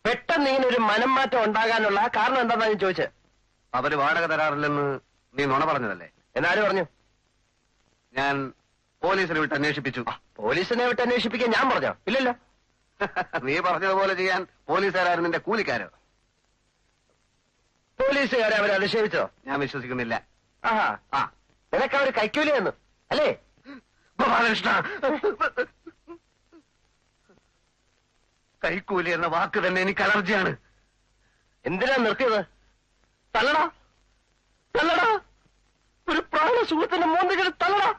പെട്ടെന്ന് ഇങ്ങനെ ഒരു മനംമാറ്റം ഉണ്ടാകാനുള്ള കാരണം എന്താണെന്നാ ഞാൻ ചോദിച്ചത്. അവര് വാടക തരാറില്ലെന്ന് നീ നുണ പറഞ്ഞതല്ലേ? എന്നാരും പറഞ്ഞു? ഞാൻ പോലീസിനെ വിട്ട് അന്വേഷിപ്പിച്ചു. പോലീസിനെ വിട്ട് അന്വേഷിപ്പിക്കാൻ ഞാൻ പറഞ്ഞോ? ഇല്ലല്ലോ. നീ പറഞ്ഞതുപോലെ ചെയ്യാൻ പോലീസുകാരും നിന്റെ കൂലിക്കാരോ? പോലീസുകാരെ അവരെ അധിക്ഷേപിച്ചോ? ഞാൻ വിശ്വസിക്കുന്നില്ല. ആഹാ, ആ നിനക്ക് അവര് കൈക്കൂലി തന്നു അല്ലേ? ഗോപാലകൃഷ്ണ, കൈക്കൂലി എന്ന വാക്ക് തന്നെ എനിക്ക് അലർജിയാണ്. എന്തിനാ നിർത്തിയത്? തല്ലടാ, തല്ലടാ, ഒരു പ്രാണ സുഹൃത്തിന്റെ മൂന്നെങ്കിലും തല്ലടാ.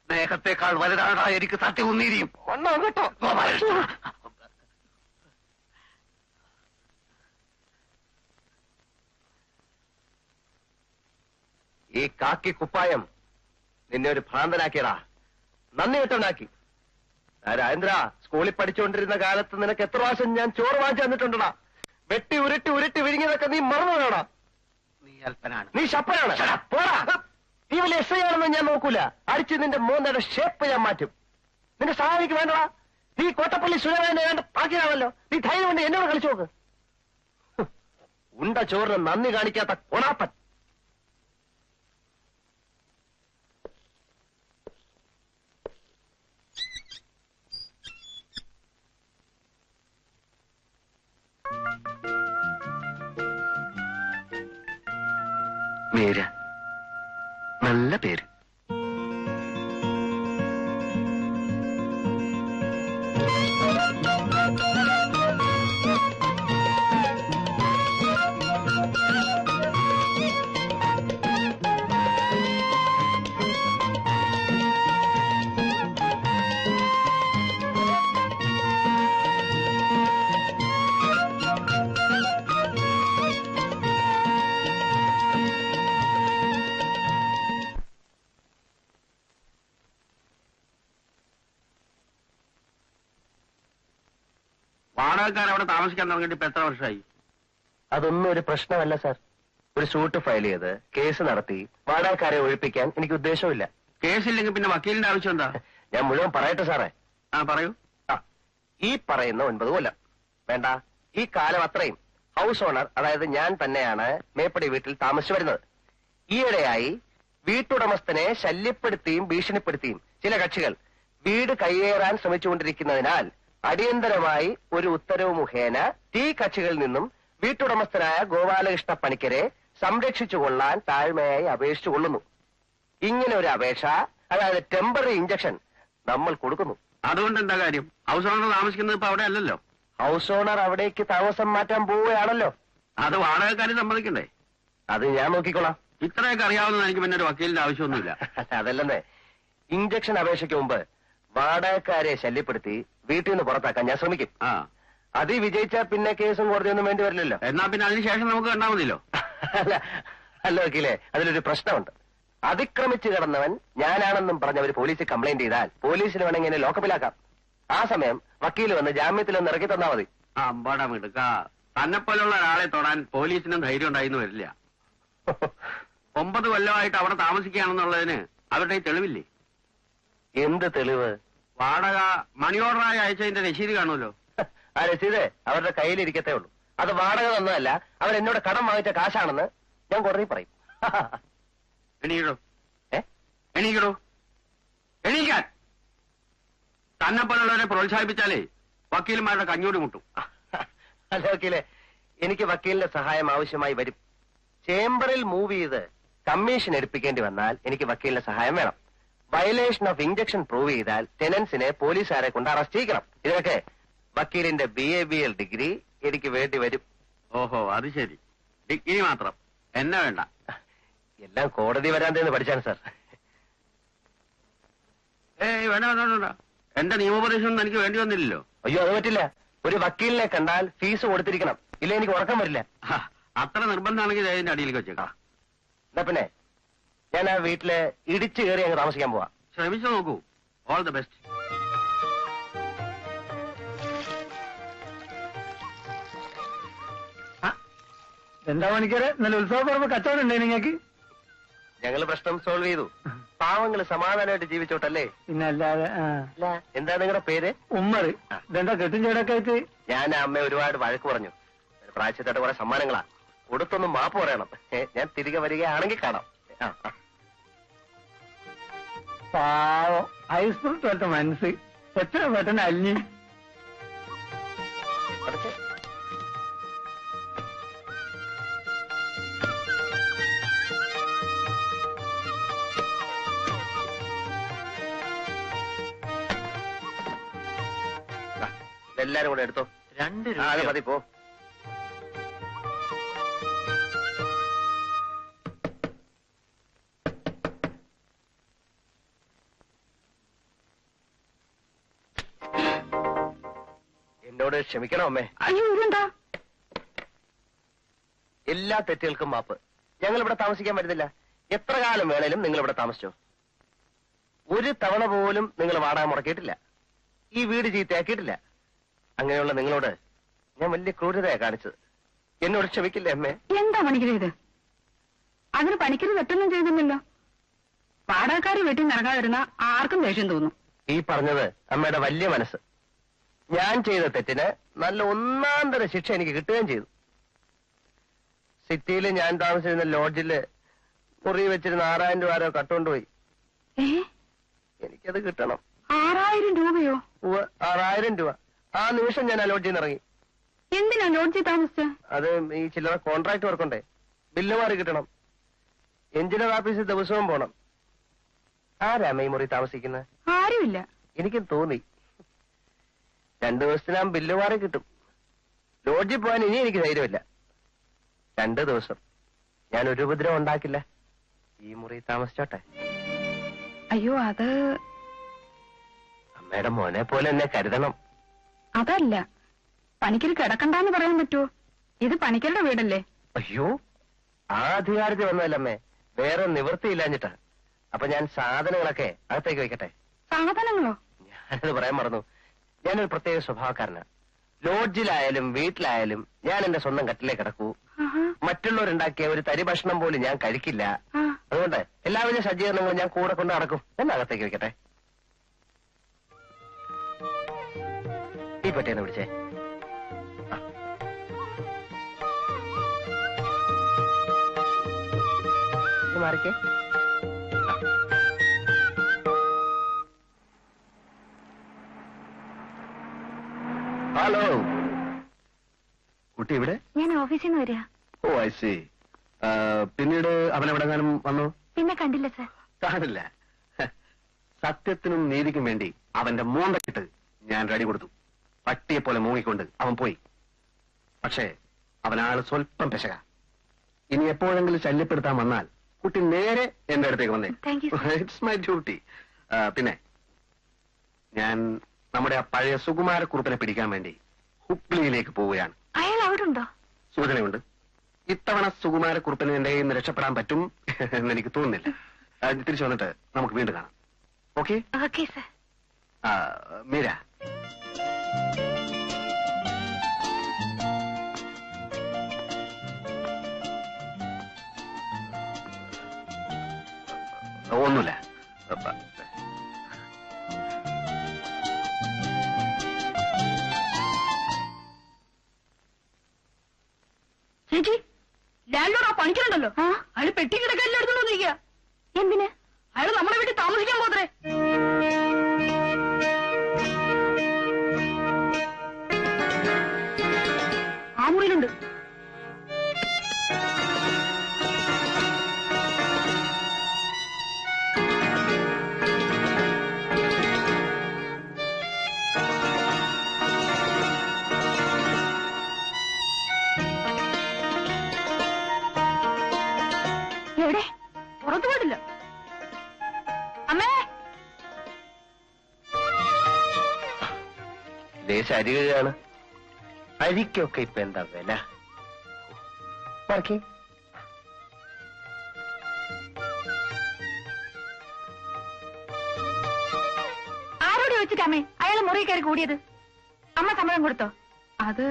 സ്നേഹത്തെക്കാൾ വലുതാടാ എനിക്ക് സത്യവുന്നീരിയും. ഒന്നോ കേട്ടോ ഗോപാലകൃഷ്ണ, ഈ കാക്കി കുപ്പായം നിന്നെ ഒരു ഭ്രാന്തനാക്കിയടാ, നന്ദി കെട്ടവനാക്കി. രാജേന്ദ്ര, സ്കൂളിൽ പഠിച്ചുകൊണ്ടിരുന്ന കാലത്ത് നിനക്ക് എത്ര പ്രാവശ്യം ഞാൻ ചോറ് വാങ്ങിച്ചു തന്നിട്ടുണ്ടടാ. വെട്ടി ഉരുട്ടി ഉരുട്ടി വിഴുങ്ങിയതൊക്കെ നീ മറന്നു വേണോടാ. നീ അല്പനാണ്. നീ ശപ്പനാണ്. പോടാ. നീ വലിയ എസ് ഐ ആണെന്ന് ഞാൻ നോക്കൂല. അടിച്ച് നിന്റെ മോന്തയുടെ ഷേപ്പ് ഞാൻ മാറ്റും. നിന്റെ സഹായിക്ക് വേണ്ടടാ. നീ കോട്ടപ്പള്ളി സുരേന്ദ്രനെ വേണ്ട പാക്കിയാണല്ലോ. നീ ധൈര്യം കൊണ്ട് എന്നോട് കളിച്ചു നോക്ക്. ഉണ്ട ചോറിന് നന്ദി കാണിക്കാത്ത കൊണാപ്പൻ. മീര, നല്ല പേര്. വാടകക്കാർ അവിടെ താമസിക്കാൻ തുടങ്ങിയിട്ട് ഇപ്പൊ എത്ര വർഷമായി? അതൊന്നും ഒരു പ്രശ്നമല്ല സാർ. ഒരു സൂട്ട് ഫയൽ ചെയ്ത് കേസ് നടത്തി വാടകക്കാരെ ഒഴിപ്പിക്കാൻ എനിക്ക് ഉദ്ദേശമില്ല. കേസില്ലെങ്കിൽ പിന്നെ വക്കീലിന്റെ ആവശ്യം എന്താ? ഞാൻ മുഴുവൻ പറയട്ടെ സാറേ. പറയൂ. ഈ പറയുന്ന 9 കൊല്ലം വേണ്ട, ഈ കാലം അത്രയും ഹൗസ് ഓണർ, അതായത് ഞാൻ തന്നെയാണ് മേപ്പടി വീട്ടിൽ താമസിച്ചു വരുന്നത്. ഈയിടെയായി വീട്ടുടമസ്ഥനെ ശല്യപ്പെടുത്തിയും ഭീഷണിപ്പെടുത്തിയും ചില കക്ഷികൾ വീട് കയ്യേറാൻ ശ്രമിച്ചുകൊണ്ടിരിക്കുന്നതിനാൽ അടിയന്തരമായി ഒരു ഉത്തരവ് മുഖേന ഈ കക്ഷികളിൽ നിന്നും വീട്ടുടമസ്ഥനായ ഗോപാലകൃഷ്ണ പണിക്കരെ സംരക്ഷിച്ചുകൊള്ളാൻ താഴ്മയായി അപേക്ഷിച്ചു കൊള്ളുന്നു. ഇങ്ങനെ ഒരു അപേക്ഷ, അതായത് ടെമ്പററി ഇഞ്ചക്ഷൻ നമ്മൾ കൊടുക്കുന്നു. അതുകൊണ്ട് എന്താ കാര്യം? ഹൗസ് ഓണർ താമസിക്കുന്നത് ഇപ്പൊ അവിടെ അല്ലല്ലോ. ഹൗസ് ഓണർ അവിടേക്ക് താമസം മാറ്റാൻ പോവുകയാണല്ലോ. അത് വാടകക്കാര് സമ്മതിക്കണ്ടേ? അത് ഞാൻ നോക്കിക്കോളാം. ഇത്രയൊക്കെ അറിയാവുന്ന എനിക്ക് പിന്നെ ഒരു വക്കീലിന്റെ ആവശ്യമൊന്നുമില്ല. അതല്ലെന്നേ, ഇഞ്ചക്ഷൻ അപേക്ഷയ്ക്ക് മുമ്പ് വാടകക്കാരെ ശല്യപ്പെടുത്തി വീട്ടിൽ നിന്ന് പുറത്താക്കാൻ ഞാൻ ശ്രമിക്കും. അത് വിജയിച്ചാൽ പിന്നെ കേസും കോടതിയൊന്നും വേണ്ടി വരില്ലല്ലോ. എന്നാ പിന്നെ അതിനുശേഷം നമുക്ക് കണ്ടാൽ മതിയല്ലോ. അല്ല വക്കീലേ, അതിലൊരു പ്രശ്നമുണ്ട്. അതിക്രമിച്ചു കിടന്നവൻ ഞാനാണെന്നും പറഞ്ഞവർ പോലീസിൽ കംപ്ലൈന്റ് ചെയ്താൽ പോലീസിന് വേണമെങ്കിൽ എന്നെ ലോക്കപ്പിലാക്കാം. ആ സമയം വക്കീൽ വന്ന് ജാമ്യത്തിലൊന്ന് ഇറക്കി തന്നാ മതി. അമ്പാടാ മിടുക്ക, തന്നെപ്പോലുള്ള ഒരാളെ തൊടാൻ പോലീസിനും ധൈര്യം ഉണ്ടായിന്ന് വരില്ല. 9 കൊല്ലമായിട്ട് അവിടെ താമസിക്കുകയാണെന്നുള്ളതിന് അവരുടെ തെളിവില്ലേ? എന്ത് തെളിവ്? വാടക മണി ഓർഡറായി അയച്ചതിന്റെ രസീത് കാണുമല്ലോ. ആ രസീത് അവരുടെ കയ്യിലിരിക്കത്തേ ഉള്ളൂ. അത് വാടക തന്നതല്ല, അവരെന്നോട് കടം വാങ്ങിച്ച കാശാണെന്ന് ഞാൻ കോടതി പറയും. എണീക്കടോ, എണീക്കടോ, എണീക്കാൻ. തന്നെപ്പോലുള്ളവരെ പ്രോത്സാഹിപ്പിച്ചാലേ വക്കീൽമാരുടെ കഞ്ഞൂടി മുട്ടും. അല്ല വക്കീലെ, എനിക്ക് വക്കീലിന്റെ സഹായം ആവശ്യമായി വരും. ചേംബറിൽ മൂവ് ചെയ്ത് കമ്മീഷൻ എടുപ്പിക്കേണ്ടി വന്നാൽ എനിക്ക് വക്കീലിന്റെ സഹായം വേണം. വയലേഷൻ ഓഫ് ഇഞ്ചക്ഷൻ പ്രൂവ് ചെയ്താൽ ടെനൻസിനെ പോലീസുകാരെ കൊണ്ട് അറസ്റ്റ് ചെയ്യിക്കണം. ഇതിനൊക്കെ വക്കീലിന്റെ BA-BL ഡിഗ്രി എനിക്ക് വേണ്ടി വരും. ഓഹോ, അത് ശരി. ഡിഗ്രി മാത്രം, എന്നെ വേണ്ട. എല്ലാം കോടതി വരാന്തേന്ന് പഠിച്ചാണ് സാർ. വേണ്ട വേണ്ട വേണ്ട, എന്റെ നിയമോപദേശം എനിക്ക് വേണ്ടി വന്നില്ലല്ലോ. അയ്യോ, അത് പറ്റില്ല. ഒരു വക്കീലിനെ കണ്ടാൽ ഫീസ് കൊടുത്തിരിക്കണം, ഇല്ല എനിക്ക് ഉറക്കം വരില്ല. അത്ര നിർബന്ധമാണെങ്കിൽ അതിന്റെ അടിയിലേക്ക് വെച്ചേക്കാം. എന്നാ പിന്നെ ഞാൻ ആ വീട്ടില് ഇടിച്ചു കയറി അങ്ങ് താമസിക്കാൻ പോവാ. ശ്രമിച്ചു നോക്കൂ. All the best. എന്താ പണിക്കരെ, നല്ല ഉത്സവപ്പുറമ്പ് കച്ചവടം ഉണ്ടേ നിങ്ങൾക്ക്? ഞങ്ങള് പ്രശ്നം സോൾവ് ചെയ്തു. പാവങ്ങള് സമാധാനമായിട്ട് ജീവിച്ചോട്ടല്ലേ. പിന്നെ അല്ലാതെ. എന്താ നിങ്ങളുടെ പേര്? ഉമ്മറ്. ഇതെന്താ കെട്ടും ചേടൊക്കെ ആയിട്ട് ഞാൻ ആ അമ്മയെ ഒരുപാട് വഴക്ക് പറഞ്ഞു. പ്രായശ്ചിത്തമായിട്ട് കുറെ സമ്മാനങ്ങളാ കൊടുത്തൊന്നും മാപ്പ് പറയണം. ഞാൻ തിരികെ വരികയാണെങ്കിൽ കാണാം. പാവം ഐസ്പ്രിട്ട് വെച്ച മനസ്സ് എത്ര പെട്ടെന്ന് അലിഞ്ഞ്. അതൊക്കെ എല്ലാരും കൂടെ എടുത്തോ. 2 അത് രൂപ. മതി, പോ. എന്നോട് ക്ഷമിക്കണം അമ്മേ. അയ്യോ ഇതെന്താ? എല്ലാ തെറ്റുകൾക്കും മാപ്പ്. ഞങ്ങൾ ഇവിടെ താമസിക്കാൻ പറ്റുന്നില്ല. എത്ര കാലം വേണേലും നിങ്ങൾ ഇവിടെ താമസിച്ചോ. ഒരു തവണ പോലും നിങ്ങൾ വാടക മുടക്കിയിട്ടില്ല. ഈ വീട് ചീത്തയാക്കിയിട്ടില്ല. അങ്ങനെയുള്ള നിങ്ങളോട് ഞാൻ വലിയ ക്രൂരതയാ കാണിച്ചത്. എന്നോട് ക്ഷമിക്കില്ലേ അമ്മേ? എന്താ പണിക്കര് ഇത്? അതിന് പണിക്കര് തെറ്റൊന്നും ചെയ്തില്ലല്ലോ. വാടകക്കാര് വീട്ടിൽ നിറങ്ങാതിരുന്ന ആർക്കും ദേഷ്യം തോന്നും. ഈ പറഞ്ഞത് അമ്മയുടെ വലിയ മനസ്സ്. ഞാൻ ചെയ്ത തെറ്റിന് നല്ല ഒന്നാം തരം ശിക്ഷ എനിക്ക് കിട്ടുകയും ചെയ്തു. സിറ്റിയിൽ ഞാൻ താമസിച്ചിരുന്ന ലോഡ്ജില് മുറി വെച്ചിരുന്ന 6000 രൂപ ആരോ കട്ടുകൊണ്ടുപോയി. എനിക്കത് കിട്ടണം. 6000 രൂപയോ? 6000 രൂപ. ആ നിമിഷം ഞാൻ ആ ലോഡ്ജിൽ നിന്ന് ഇറങ്ങി. എന്തിനാ ലോഡ്ജിൽ താമസിച്ച? അത് ഈ ചില്ലറ കോൺട്രാക്ട് വർക്കുണ്ടേ, ബില്ല് മാറി കിട്ടണം. എഞ്ചിനീയർ ഓഫീസിൽ ദിവസവും പോണം. ആരാമ ഈ മുറി താമസിക്കുന്നത്? ആരുമില്ല. എനിക്കും തോന്നി. 2 ദിവസത്തിനാകും ബില്ല് മാറി കിട്ടും. ലോഡ്ജിൽ പോകാൻ ഇനി എനിക്ക് ധൈര്യമില്ല. 2 ദിവസം ഞാൻ ഒരു ഉപദ്രവം ഉണ്ടാക്കില്ല. ഈ മുറി താമസിച്ചോട്ടെ. അയ്യോ അത് അമ്മയുടെ മോനെ പോലെ എന്നെ കരുതണം. അതല്ല, പണിക്കര് കിടക്കണ്ടെന്ന് പറയാൻ പറ്റുമോ? ഇത് പണിക്കരുടെ വീടല്ലേ? അയ്യോ, ആ അധികാരത്തിൽ വന്നതല്ലമ്മേ, വേറെ നിവൃത്തിയില്ലാഞ്ഞിട്ടാ. അപ്പൊ ഞാൻ സാധനങ്ങളൊക്കെ അകത്തേക്ക് വെക്കട്ടെ? സാധനങ്ങളോ? ഞാനത് പറയാൻ മറന്നു. ഞാനൊരു പ്രത്യേക സ്വഭാവക്കാരനാ. ലോഡ്ജിലായാലും വീട്ടിലായാലും ഞാൻ എന്റെ സ്വന്തം കട്ടിലേ കിടക്കൂ. മറ്റുള്ളവരുണ്ടാക്കിയ ഒരു തരി ഭക്ഷണം പോലും ഞാൻ കഴിക്കില്ല. അതുകൊണ്ട് എല്ലാവിധ സജ്ജീകരണങ്ങളും ഞാൻ കൂടെ കൊണ്ട് നടക്കും. എന്നെ അകത്തേക്ക് വെക്കട്ടെ? ഈ പെട്ടിയെന്ന് പിടിച്ചേ. മാറിക്കേ. ഹലോ, കുട്ടി ഇവിടെ? ഞാൻ ഓഫീസിൽ നിന്ന് വരിക. ഓ ഐ സി. പിന്നീട് അവനെവിടെങ്ങാനും വന്നോ? പിന്നെ കണ്ടില്ല സർ. കാണില്ല. സത്യത്തിനും നീതിക്കും വേണ്ടി അവന്റെ മോന്തക്കിട്ട് ഞാൻ റെഡി കൊടുത്തു. പട്ടിയെ പോലെ മൂങ്ങിക്കൊണ്ട് അവൻ പോയി. പക്ഷേ അവനാള് സ്വല്പം പെശക. ഇനി എപ്പോഴെങ്കിലും ശല്യപ്പെടുത്താൻ വന്നാൽ കുട്ടി നേരെ എന്റെ അടുത്തേക്ക് വന്നേ. It's my duty. പിന്നെ ഞാൻ നമ്മുടെ ആ പഴയ സുകുമാരക്കുറുപ്പിനെ പിടിക്കാൻ വേണ്ടി ഹുബ്ലിയിലേക്ക് പോവുകയാണ്. അയാൾ അവിടെ ഉണ്ടോ? സൂചനയുണ്ട്. ഇത്തവണ സുകുമാരക്കുറുപ്പിന് എന്റെ കയ്യിൽ നിന്ന് രക്ഷപ്പെടാൻ പറ്റും എന്ന് എനിക്ക് തോന്നുന്നില്ല. തിരിച്ചു വന്നിട്ട് നമുക്ക് വീണ്ടും കാണാം. ഓക്കെ? Okay sir. മീര, ഒന്നുമില്ല. ചേച്ചി, ലാൻഡ്ലോഡ് ആ പണിക്കലുണ്ടല്ലോ, അയാൾ പെട്ടി കിടക്കല്ലേ എടുത്തോണ്ടിരിക്കുക. എന്തിന്? അയാൾ നമ്മുടെ വീട്ടിൽ താമസിക്കാൻ പോത്രേ. ആ മുറിയിലുണ്ട്. എവിടെ? പുറത്തു പോയിട്ടില്ല. അമ്മേ, ദേശ അരികയാണ്. അരിക്കൊക്കെ ഇപ്പൊ എന്താ വില? മാർക്കി, ആരോട് ചോദിച്ചിട്ടമ്മേ അയാൾ മുറി കയറി കൂടിയത്? അമ്മ സമ്മതം കൊടുത്തോ? അത്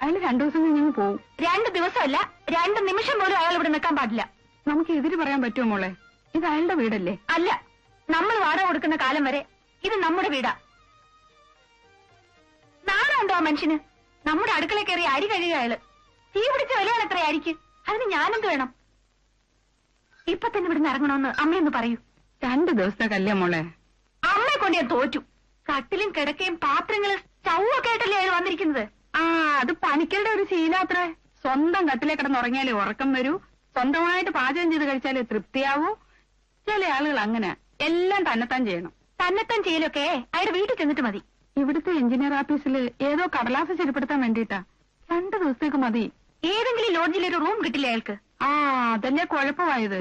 അയാൾ 2 ദിവസം കഴിഞ്ഞ് പോവും. 2 ദിവസമല്ല, 2 നിമിഷം പോലും അയാൾ ഇവിടെ നിൽക്കാൻ പാടില്ല. നമുക്ക് എതിര് പറയാൻ പറ്റുമോ മോളെ? ഇത് അയാളുടെ വീടല്ലേ? അല്ല, നമ്മൾ വാടക കൊടുക്കുന്ന കാലം വരെ ഇത് നമ്മുടെ വീടാ. നാണമുണ്ടോ ആ മനുഷ്യന്? നമ്മുടെ അടുക്കള കയറി അരി കഴുകുക അയാള്. തീ പിടിച്ച വിലയാണ് എത്ര അരിക്ക്? അതിന് ഞാനെന്ത് വേണം? ഇപ്പൊ തന്നെ ഇവിടുന്ന് ഇറങ്ങണമെന്ന് അമ്മയൊന്ന് പറയൂ. 2 ദിവസത്തെ കല്യാണം മോളെ. അമ്മയെ കൊണ്ട് ഞാൻ തോറ്റു. കട്ടിലും കിടക്കയും പാത്രങ്ങളും സ്റ്റൗവൊക്കെ ആയിട്ടല്ലേ അയാൾ വന്നിരിക്കുന്നത്. ആ അത് പണിക്കരുടെ ഒരു ശീലാത്രേ. സ്വന്തം കട്ടിലെ കിടന്നുറങ്ങിയാലേ ഉറക്കം വരൂ, സ്വന്തമായിട്ട് പാചകം ചെയ്ത് കഴിച്ചാലേ തൃപ്തിയാവൂ. ചില ആളുകൾ അങ്ങനെ എല്ലാം തന്നെത്താൻ ചെയ്യണം. തന്നെത്താൻ ചെയ്യലൊക്കെ അയാളുടെ വീട്ടിൽ ചെന്നിട്ട് മതി. ഇവിടുത്തെ എഞ്ചിനീയർ ഓഫീസിൽ ഏതോ കടലാസ് ശരിപ്പെടുത്താൻ വേണ്ടിയിട്ടാ. 2 ദിവസത്തേക്ക് മതി. ഏതെങ്കിലും ലോഡ്ജിൽ ഒരു റൂം കിട്ടില്ല അയാൾക്ക്. ആ അതല്ലേ കുഴപ്പമായത്.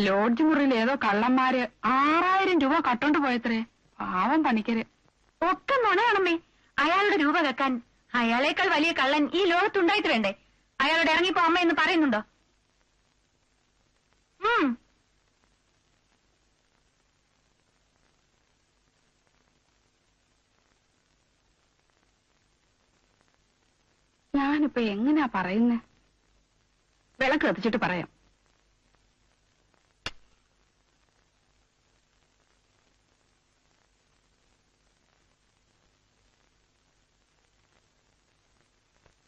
ലോഡ്ജ് മുറിയിൽ ഏതോ കള്ളന്മാര് 6000 രൂപ കട്ടോണ്ട് പോയത്രേ. പാവം പണിക്കര്. ഒക്കെ നുണയാണമ്മേ. അയാളുടെ രൂപ വെക്കാൻ അയാളേക്കാൾ വലിയ കള്ളൻ ഈ ലോകത്തുണ്ടായിട്ട് വേണ്ടേ? അയാളോട് ഇറങ്ങിപ്പോ അമ്മ എന്ന് പറയുന്നുണ്ടോ? ഞാനിപ്പോ എങ്ങനെയാ പറയുന്നേ? വിളക്ക് കത്തിച്ചിട്ട് പറയാം.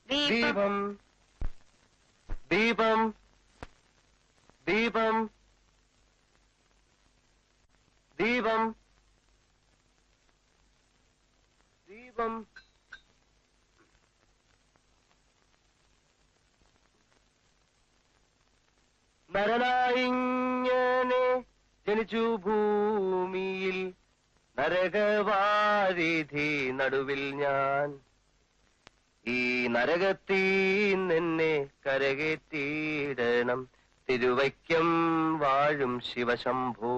ദീപം ദീപം ദീപം ദീപം ദീപം നരനായിങ്ങനെ ജനിച്ചു ഭൂമിയിൽ, നരകവാരിധി നടുവിൽ ഞാൻ. ഈ നരകത്തീന്നെന്നെ കരകേറ്റിയിടണം, തിരുവൈക്കം വാഴും ശിവശംഭോ.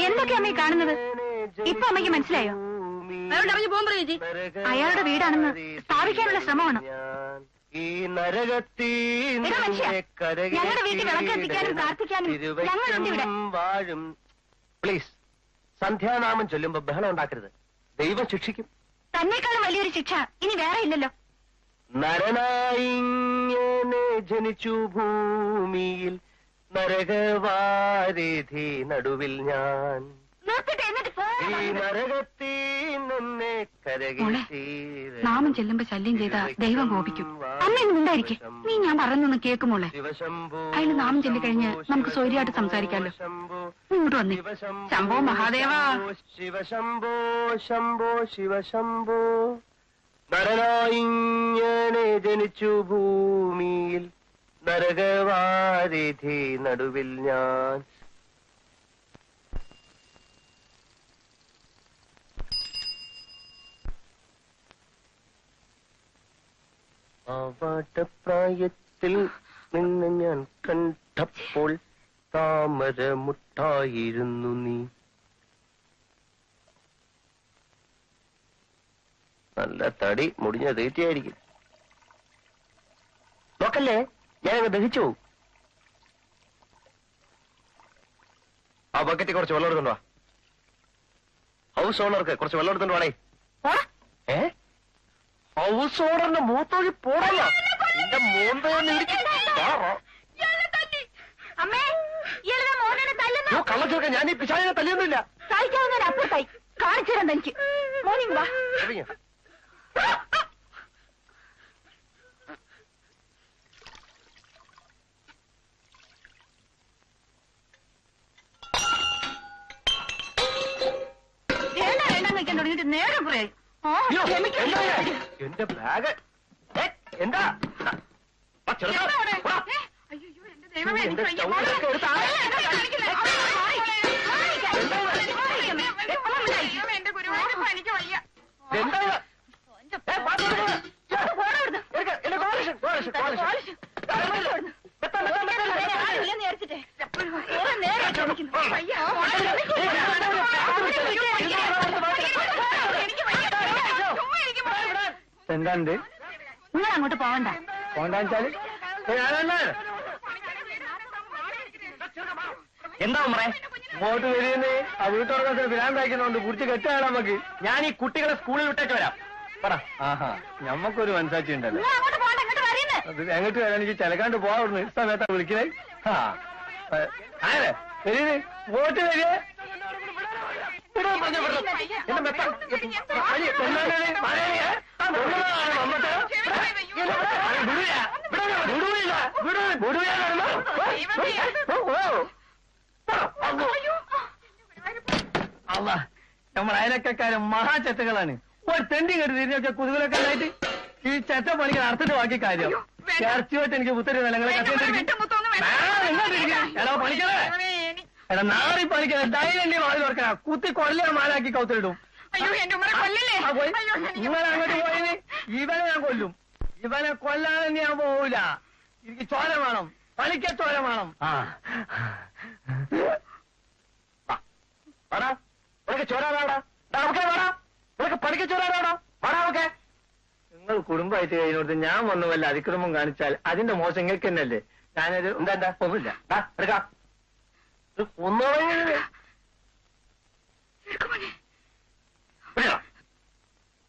എന്തൊക്കെയാ അമ്മ കാണുന്നത്? ഇപ്പൊ അമ്മയ്ക്ക് മനസ്സിലായോ? അയാളുടെ വീടാണെന്ന് സ്ഥാപിക്കാനുള്ള ശ്രമമാണ്. ഈ നരകത്തീന്നെ കരകേറ്റിയിടണം, വാഴും. പ്ലീസ്, സന്ധ്യാനാമം ചൊല്ലുമ്പോ ബഹളം ഉണ്ടാക്കരുത്. ദൈവം ശിക്ഷിക്കും. തന്നെക്കാളും വലിയൊരു ശിക്ഷ ഇനി വേറെ ഇല്ലല്ലോ. നരനായിങ്ങനെ ജനിച്ചു ഭൂമിയിൽ, നരകവാരിധി നടുവിൽ ഞാൻ. ഈ നരകത്തീന്നെ കരകേറ്റിയിടണം. നാമം ചെല്ലുമ്പോ ശല്യം ചെയ്താ ദൈവം കോപിക്കും. അമ്മയൊന്നും ഉണ്ടായിരിക്കും. നീ ഞാൻ പറയുന്നൊന്ന് കേൾക്കുമോളെ. അയാൾ നാമം ചൊല്ലിക്കഴിഞ്ഞ് നമുക്ക് സ്വൈര്യമായിട്ട് സംസാരിക്കാമല്ലോ. ഇങ്ങോട്ട് വന്നേ. ശംഭോ മഹാദേവ. ശിവശംഭോ ശംഭോ ശിവശംഭോ. നരനായിങ്ങനെ ജനിച്ചു ഭൂമിയിൽ, നരകവാരിധി നടുവിൽ ഞാൻ. പ്രായത്തിൽ നിന്ന് ഞാൻ കണ്ടപ്പോൾ താമരമുട്ടായിരുന്നു നീ. നല്ല തടി, മുടിഞ്ഞ തീറ്റയായിരിക്കും. നോക്കല്ലേ, ഞാനങ്ങ് ദഹിച്ചു പോകും. ആ ബക്കറ്റിൽ കുറച്ച് വെള്ളം എടുത്തോണ്ട് വാ. ഹൗസ് ഓണർക്ക് കുറച്ച് വെള്ളം എടുത്തോണ്ട് വാടേ. ഹൗസ് ഓണറിന്റെ മൂത്തൊഴി പോടല്ല. നിന്റെ കള്ള ചേർക്കാൻ ഞാൻ ഈ പിശാചിനെ തല്ലിയൊന്നുമില്ല. അപ്പുറത്തായി കാണിച്ചു തരാൻ തനിക്ക്. മോർണിംഗ് വാ. നേരെ പറയാം. എന്റെ ബാഗ് എന്താ? എന്താണ്ട് നിങ്ങൾ അങ്ങോട്ട് പോവണ്ട. പോണ്ടാച്ചാല് എന്താ ഉമ്മറേ ഇങ്ങോട്ട് വരികയെന്ന് ആ വീട്ടുറക്കത്തിന് ഭ്രാന്താക്കുന്നുണ്ട്. കുടിച്ച് കെട്ടാണ് നമുക്ക്. ഞാൻ ഈ കുട്ടികളെ സ്കൂളിൽ വിട്ടേക്ക് വരാം. പറ. ആഹാ, ഞമ്മക്കൊരു മനസാക്ഷി ഉണ്ടല്ലോ. നിങ്ങൾ അങ്ങോട്ട് പോകണ്ട. ഇങ്ങോട്ട് പറയുന്നത് അത് എങ്ങോട്ട് വരാൻ എനിക്ക് ചിലക്കാണ്ട് പോവാറുണ്ട്. സമയത്താ വിളിക്കണേ. ആ ആരെ വരീത് ഇങ്ങോട്ട് വരിക. പറഞ്ഞു വിടുന്നത്? എന്നെ മെത്ത- വലിയ പെണ്ണാണ് മലയാളിയെ. ഉള്ളതാണ് വന്നിട്ട്. അല്ല നമ്മൾ അയലക്കാരും മഹാചെത്തകളാണ്. ഒരു തെണ്ടി കെട്ടി തിരിഞ്ഞൊക്കെ കുതുകലൊക്കെ ഉണ്ടായിട്ട് ഈ ചെറ്റ പണിക്ക് നടത്തിട്ട് ബാക്കി കാര്യം ഇറച്ചിയോട്ട് എനിക്ക് പുത്തരി നിലങ്ങളെ എടാ പണിക്കണേ എടാ നാറി പണിക്കണേ ഡൈലി വാതിൽ ഓർക്കണ കുത്തി കൊല്ല മാലാക്കി കൗത്തിലിടും. ഇവനെ അങ്ങോട്ട് പോയിന് ഇവനെ ഞാൻ കൊല്ലും. ഇവനെ കൊല്ലാതെ ഞാൻ പോവൂല. എനിക്ക് ചോര വേണം. പണിക്ക ചോര വേണം. ഉനക്ക് ചോരാടാ നമുക്ക് വേടാ. ഉനക്ക് പഠിക്ക ചോരാടാ വേടാ. നമുക്ക് നിങ്ങൾ കുടുംബമായിട്ട് കഴിഞ്ഞോട്ട് ഞാൻ വന്നു വല്ല അതിക്രമം കാണിച്ചാൽ അതിന്റെ മോശം നിങ്ങൾക്ക് തന്നെയല്ലേ. ഞാനൊരു എന്താ ഒന്നുമില്ല. എടുക്കാം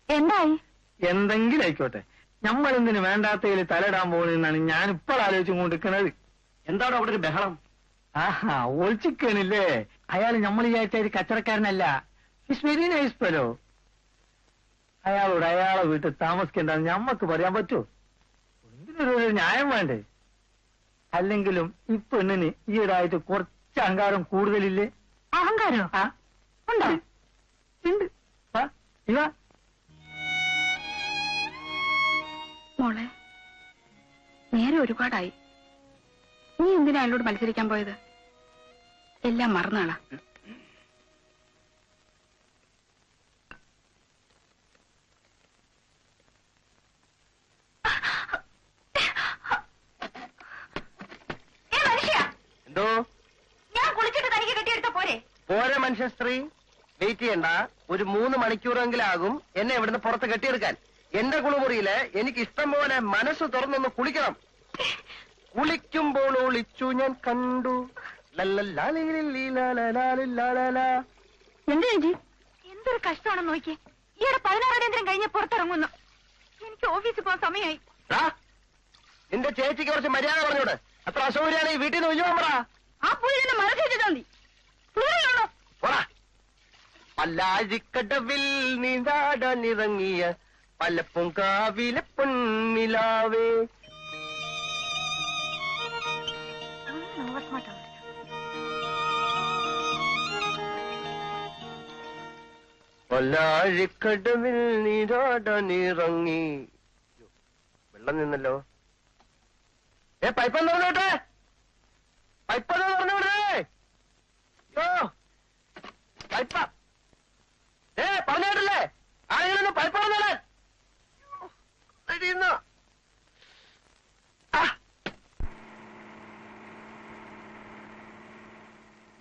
എന്തായി? എന്തെങ്കിലും ആയിക്കോട്ടെ. നമ്മളെന്തിനു വേണ്ടാത്തതിൽ തലയിടാൻ പോകുന്നതെന്നാണ് ഞാൻ ഇപ്പോൾ ആലോചിച്ചും കൊണ്ടിരിക്കുന്നത്. എന്താണ് അവിടെ ഒരു ബഹളം? ആഹാ ഒളിച്ചിക്കണില്ലേ. അയാൾ നമ്മൾ വിചാരിച്ച ഒരു കച്ചറക്കാരനല്ല. It's very nice fellow. അയാളോട് അയാളെ വീട്ടിൽ താമസിക്കേണ്ടെന്ന് ഞമ്മക്ക് പറയാൻ പറ്റുമോ? എന്തിനൊരു ന്യായം വേണ്ടേ? അല്ലെങ്കിലും ഈ പെണ്ണിന് ഈയിടായിട്ട് കുറച്ച് അഹങ്കാരം കൂടുതലില്ലേ? അഹങ്കാരോ? ആ ഉണ്ടോ? ഉണ്ട്. ഇവ മോളെ നേരെ ഒരുപാടായി. നീ എന്തിനാ അയാളോട് മത്സരിക്കാൻ പോയത്? എല്ലാം മറന്നാളാ. എന്തോ ഞാൻ കുളിച്ചിട്ട് തനിക്ക് കെട്ടിയെടുത്ത പോരെ? പോരെ മനുഷ്യ സ്ത്രീ. വെയിറ്റ് ചെയ്യണ്ട. ഒരു 3 മണിക്കൂറെങ്കിലാകും എന്നെ ഇവിടുന്ന് പുറത്ത് കെട്ടിയെടുക്കാൻ. എന്റെ കുളിമുറിയില് എനിക്ക് ഇഷ്ടം പോലെ മനസ്സ് തുറന്നൊന്ന് കുളിക്കണം. കുളിക്കുമ്പോൾ ഒളിച്ചു ഞാൻ കണ്ടു. എന്ത് ചേച്ചി എന്തൊരു കഷ്ടമാണെന്ന് നോക്കിയേ. ഈയിടെ 16 കേന്ദ്രം കഴിഞ്ഞ് പുറത്തിറങ്ങുന്നു. എനിക്ക് ഓഫീസിൽ പോകാൻ സമയമായി. നിന്റെ ചേച്ചിക്ക് കുറച്ച് മര്യാദ പറഞ്ഞോട്. അത്ര അസൗകര്യാണ് ഈ വീട്ടിൽ നിന്ന് ഒഴിവാ. ആ പുള്ളി എന്നെ മനസ്സിലാ മതി. പല്ലാഴിക്കടവിൽ നീന്താടാനിറങ്ങിയ പലപ്പുങ്കാവിലെ പൊന്നിലാവേ. പല്ലാഴിക്കടവിൽ നീരാടാനിറങ്ങി. വെള്ളം നിന്നല്ലോ. പൈപ്പൊന്ന് പറഞ്ഞോട്ടെ. പൈപ്പൊന്ന് പറഞ്ഞോട്ടെ. പൈപ്പ പറഞ്ഞോട്ടല്ലേ. ആരെങ്കിലും പൈപ്പ് പറഞ്ഞോളെ.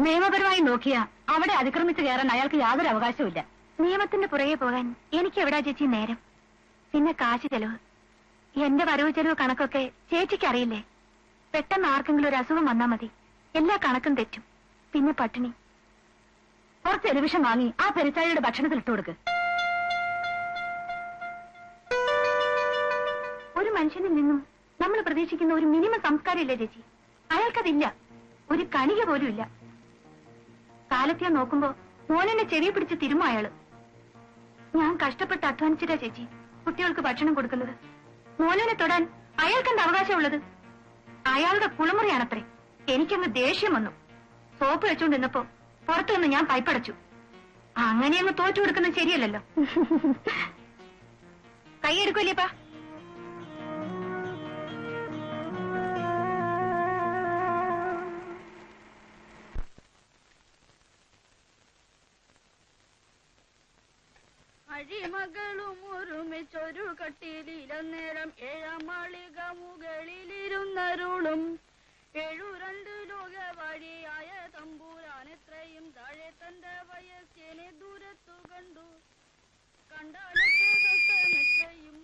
നിയമപരമായി നോക്കിയാ അവിടെ അതിക്രമിച്ചു കയറാൻ അയാൾക്ക് യാതൊരു അവകാശവുമില്ല. നിയമത്തിന്റെ പുറകെ പോകാൻ എനിക്ക് എവിടാ ചേച്ചി നേരം? പിന്നെ കാശ് ചെലവ്, എന്റെ വരവ് ചെലവ് കണക്കൊക്കെ ചേച്ചിക്ക് അറിയില്ലേ? പെട്ടെന്ന് ആർക്കെങ്കിലും ഒരു അസുഖം വന്നാ മതി, എല്ലാ കണക്കും തെറ്റും. പിന്നെ പട്ടിണി. കുറച്ച് ടെലിവിഷൻ വാങ്ങി ആ പെരിച്ചാഴിയുടെ ഭക്ഷണത്തിൽ ഇട്ടു കൊടുക്ക്. ഒരു മനുഷ്യനിൽ നിന്നും നമ്മൾ പ്രതീക്ഷിക്കുന്ന ഒരു മിനിമം സംസ്കാരം ഇല്ലേ ചേച്ചി? അയാൾക്കതില്ല. ഒരു കണിക പോലും ഇല്ല. കാലത്തെ നോക്കുമ്പോ മോനെന്നെ ചെവി പിടിച്ച് തിരുമോ അയാള്. ഞാൻ കഷ്ടപ്പെട്ട് അധ്വാനിച്ചിട്ടാ ചേച്ചി കുട്ടികൾക്ക് ഭക്ഷണം കൊടുക്കുന്നത്. മോനെ തൊടാൻ അയാൾക്കെന്ത് അവകാശമുള്ളത്? അയാളുടെ കുളിമുറിയാണത്രേ. എനിക്കങ്ങ് ദേഷ്യം വന്നു. സോപ്പ് വെച്ചുകൊണ്ടിരുന്നപ്പോ പുറത്തു നിന്ന് ഞാൻ പൈപ്പടച്ചു. അങ്ങനെ അങ്ങ് തോറ്റു കൊടുക്കുന്നത് ശരിയല്ലല്ലോ. കൈയെടുക്കൂലേപ്പാ. അഴിമകളും ഒരുമിച്ചൊരു കട്ടിലിലന്നേരം 7-ാം മാളിക മുകളിലിരുന്നരുളും 7 ലോക വഴിയായ തമ്പൂരാൻ എത്രയും താഴെ തന്റെ വയസ്സിനെ ദൂരത്തു കണ്ടു. കണ്ടാലത്തെ കഷ്ടമെത്രയും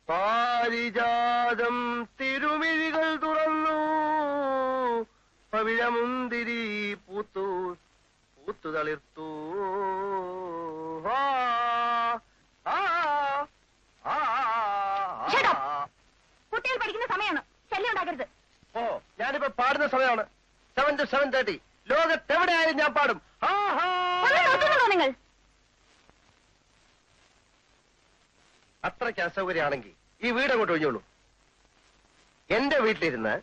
പാരിജാതം തിരുമിഴികൾ തുറന്നു തളിർത്തു. കുട്ടികൾ പഠിക്കുന്ന സമയമാണ്, ശല്യം ഉണ്ടാക്കരുത്. ഓ, ഞാനിപ്പോ പാടുന്ന സമയമാണ്. 7 to 7:30. ലോകത്തെവിടെയായാലും ഞാൻ പാടും. ഒന്ന് നോക്കുന്നുണ്ടോ നിങ്ങൾ? അത്രയ്ക്ക് അസൗകര്യമാണെങ്കിൽ ഈ വീട് അങ്ങോട്ട് ഒഴിഞ്ഞോളൂ. എന്റെ വീട്ടിലിരുന്ന്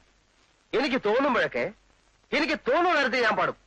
എനിക്ക് തോന്നുമ്പോഴൊക്കെ എനിക്ക് തോന്നുന്ന നേരത്തെ ഞാൻ പാടും.